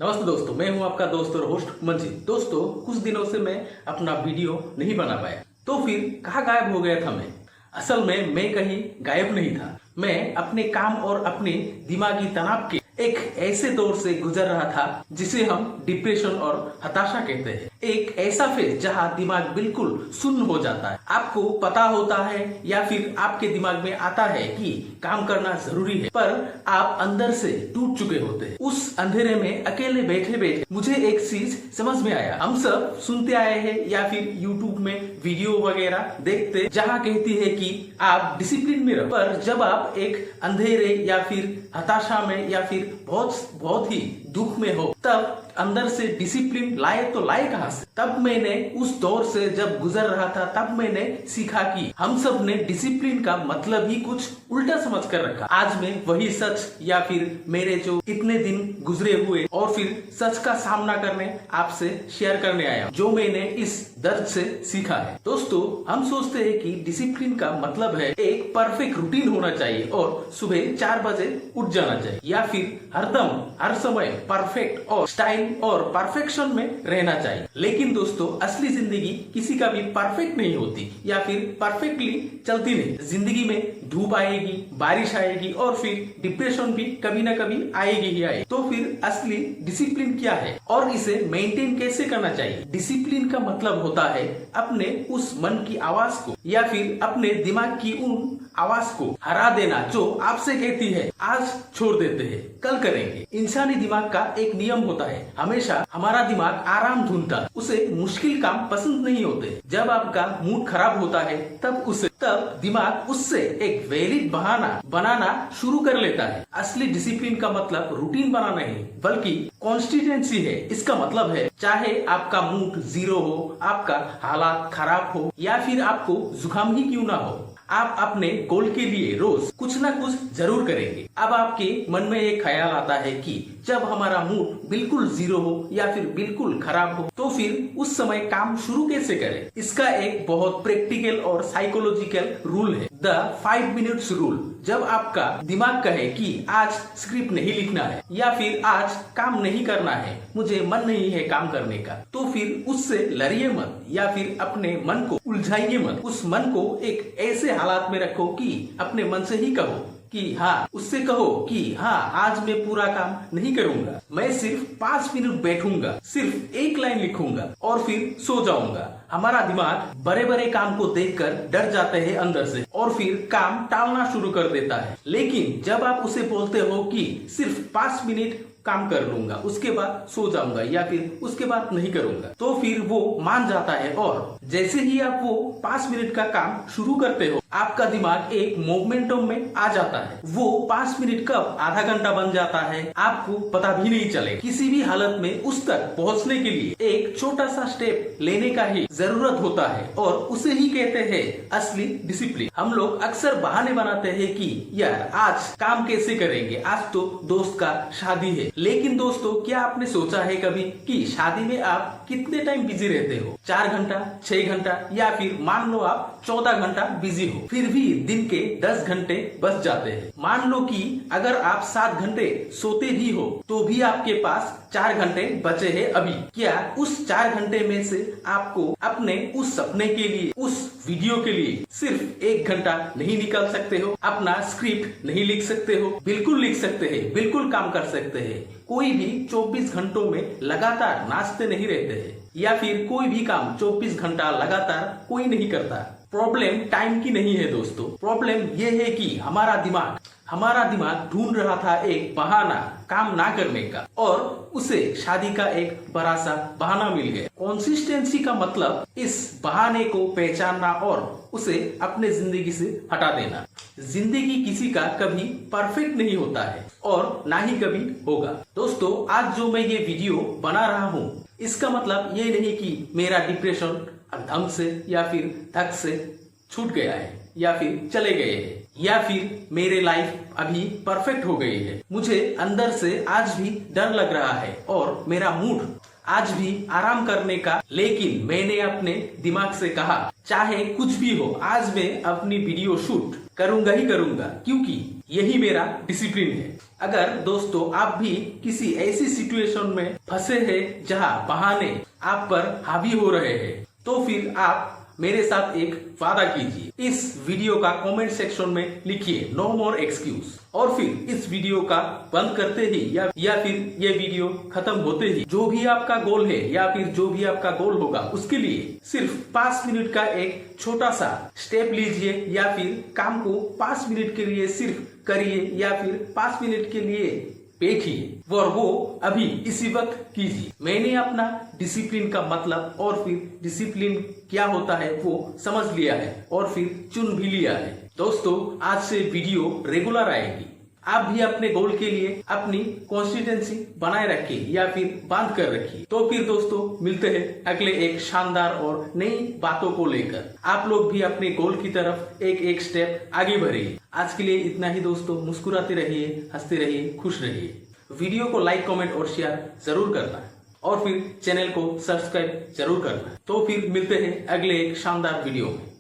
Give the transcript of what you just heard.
नमस्ते दोस्तों, मैं हूं आपका दोस्त और होस्ट मंजीत। दोस्तों, कुछ दिनों से मैं अपना वीडियो नहीं बना पाया, तो फिर कहाँ गायब हो गया था मैं। असल में मैं कहीं गायब नहीं था। मैं अपने काम और अपने दिमागी तनाव के एक ऐसे दौर से गुजर रहा था जिसे हम डिप्रेशन और हताशा कहते हैं। एक ऐसा फेज जहां दिमाग बिल्कुल सुन्न हो जाता है। आपको पता होता है या फिर आपके दिमाग में आता है कि काम करना जरूरी है, पर आप अंदर से टूट चुके होते हैं। उस अंधेरे में अकेले बैठे बैठे मुझे एक चीज समझ में आया। हम सब सुनते आए हैं या फिर यूट्यूब में वीडियो वगैरह देखते जहाँ कहती है कि आप डिसिप्लिन में रहो, पर जब आप एक अंधेरे या फिर हताशा में या फिर बहुत ही दुख में हो, तब अंदर से डिसिप्लिन लाए तो लाए कहां से। तब मैंने उस दौर से जब गुजर रहा था, तब मैंने सीखा कि हम सब ने डिसिप्लिन का मतलब ही कुछ उल्टा समझ कर रखा। आज मैं वही सच या फिर मेरे जो इतने दिन गुजरे हुए और फिर सच का सामना करने आपसे शेयर करने आया, जो मैंने इस दर्द से सीखा है। दोस्तों, हम सोचते हैं कि डिसिप्लिन का मतलब है एक परफेक्ट रूटीन होना चाहिए और सुबह 4 बजे उठ जाना चाहिए, या फिर हरदम हर समय परफेक्ट और स्टाइल और परफेक्शन में रहना चाहिए। लेकिन दोस्तों, असली जिंदगी किसी का भी परफेक्ट नहीं होती या फिर परफेक्टली चलती नहीं। जिंदगी में धूप आएगी, बारिश आएगी और फिर डिप्रेशन भी कभी ना कभी आएगी ही आएगी। तो फिर असली डिसिप्लिन क्या है और इसे मेंटेन कैसे करना चाहिए? डिसिप्लिन का मतलब होता है अपने उस मन की आवाज को या फिर अपने दिमाग की उन आवाज को हरा देना जो आपसे कहती है आज छोड़ देते हैं, कल करेंगे। इंसानी दिमाग का एक नियम होता है, हमेशा हमारा दिमाग आराम ढूंढता है, उसे मुश्किल काम पसंद नहीं होते। जब आपका मूड खराब होता है तब दिमाग उससे एक वैलिड बहाना बनाना शुरू कर लेता है। असली डिसिप्लिन का मतलब रूटीन बनाना नहीं बल्कि कॉन्स्टिटेंसी है। इसका मतलब है चाहे आपका मूड 0 हो, आपका हालात खराब हो या फिर आपको जुकाम ही क्यों ना हो, आप अपने गोल के लिए रोज कुछ ना कुछ जरूर करेंगे। अब आपके मन में एक ख्याल आता है कि जब हमारा मूड बिल्कुल 0 हो या फिर बिल्कुल खराब हो, तो फिर उस समय काम शुरू कैसे करें? इसका एक बहुत प्रैक्टिकल और साइकोलॉजिकल रूल है, द 5 मिनट्स रूल। जब आपका दिमाग कहे कि आज स्क्रिप्ट नहीं लिखना है या फिर आज काम नहीं करना है, मुझे मन नहीं है काम करने का, तो फिर उससे लड़िए मत या फिर अपने मन को उलझाइए मत। उस मन को एक ऐसे हालात में रखो कि अपने मन से ही कहो कि हाँ, उससे कहो कि हाँ, आज मैं पूरा काम नहीं करूंगा, मैं सिर्फ 5 मिनट बैठूंगा, सिर्फ एक लाइन लिखूंगा और फिर सो जाऊंगा। हमारा दिमाग बड़े बड़े काम को देखकर डर जाते हैं अंदर से और फिर काम टालना शुरू कर देता है। लेकिन जब आप उसे बोलते हो कि सिर्फ 5 मिनट काम कर लूंगा, उसके बाद सो जाऊंगा या फिर उसके बाद नहीं करूंगा, तो फिर वो मान जाता है। और जैसे ही आप वो 5 मिनट का काम शुरू करते हो, आपका दिमाग एक मोमेंटम में आ जाता है। वो 5 मिनट कब आधा घंटा बन जाता है आपको पता भी नहीं चलेगा। किसी भी हालत में उस तक पहुंचने के लिए एक छोटा सा स्टेप लेने का ही जरूरत होता है और उसे ही कहते हैं असली डिसिप्लिन। हम लोग अक्सर बहाने बनाते हैं कि यार आज काम कैसे करेंगे, आज तो दोस्त का शादी है। लेकिन दोस्तों, क्या आपने सोचा है कभी कि शादी में आप कितने टाइम बिजी रहते हो? 4 घंटा, 6 घंटा या फिर मान लो आप 14 घंटा बिजी हो, फिर भी दिन के 10 घंटे बच जाते हैं। मान लो कि अगर आप 7 घंटे सोते भी हो तो भी आपके पास 4 घंटे बचे हैं अभी। क्या उस 4 घंटे में से आपको अपने उस सपने के लिए, उस वीडियो के लिए सिर्फ 1 घंटा नहीं निकाल सकते हो? अपना स्क्रिप्ट नहीं लिख सकते हो? बिल्कुल लिख सकते हैं, बिल्कुल काम कर सकते हैं। कोई भी 24 घंटों में लगातार नाचते नहीं रहते हैं या फिर कोई भी काम 24 घंटा लगातार कोई नहीं करता। प्रॉब्लम टाइम की नहीं है दोस्तों, प्रॉब्लम ये है कि हमारा दिमाग ढूंढ रहा था एक बहाना काम ना करने का और उसे शादी का एक बड़ा सा बहाना मिल गया। कंसिस्टेंसी का मतलब इस बहाने को पहचानना और उसे अपने जिंदगी से हटा देना। जिंदगी किसी का कभी परफेक्ट नहीं होता है और ना ही कभी होगा। दोस्तों, आज जो मैं ये वीडियो बना रहा हूँ, इसका मतलब ये नहीं कि मेरा डिप्रेशन ढंग से या फिर धक से छूट गया है या फिर चले गए हैं या फिर मेरे लाइफ अभी परफेक्ट हो गई है। मुझे अंदर से आज भी डर लग रहा है और मेरा मूड आज भी आराम करने का। लेकिन मैंने अपने दिमाग से कहा चाहे कुछ भी हो, आज मैं अपनी वीडियो शूट करूंगा ही करूंगा, क्योंकि यही मेरा डिसिप्लिन है। अगर दोस्तों आप भी किसी ऐसी सिचुएशन में फंसे हैं जहां बहाने आप पर हावी हो रहे हैं, तो फिर आप मेरे साथ एक वादा कीजिए। इस वीडियो का कमेंट सेक्शन में लिखिए नो मोर एक्सक्यूज, और फिर इस वीडियो का बंद करते ही या फिर ये वीडियो खत्म होते ही जो भी आपका गोल है या फिर जो भी आपका गोल होगा उसके लिए सिर्फ 5 मिनट का एक छोटा सा स्टेप लीजिए, या फिर काम को 5 मिनट के लिए सिर्फ करिए, या फिर 5 मिनट के लिए बैठिए और वो अभी इसी वक्त कीजिए। मैंने अपना डिसिप्लिन का मतलब और फिर डिसिप्लिन क्या होता है वो समझ लिया है और फिर चुन भी लिया है। दोस्तों आज से वीडियो रेगुलर आएगी। आप भी अपने गोल के लिए अपनी कंसिस्टेंसी बनाए रखिए या फिर बांध कर रखिए। तो फिर दोस्तों मिलते हैं अगले एक शानदार और नई बातों को लेकर। आप लोग भी अपने गोल की तरफ एक एक स्टेप आगे बढ़िए। आज के लिए इतना ही दोस्तों। मुस्कुराते रहिए, हंसते रहिए, खुश रहिए। वीडियो को लाइक, कमेंट और शेयर जरूर करना और फिर चैनल को सब्सक्राइब जरूर करना। तो फिर मिलते हैं अगले एक शानदार वीडियो में।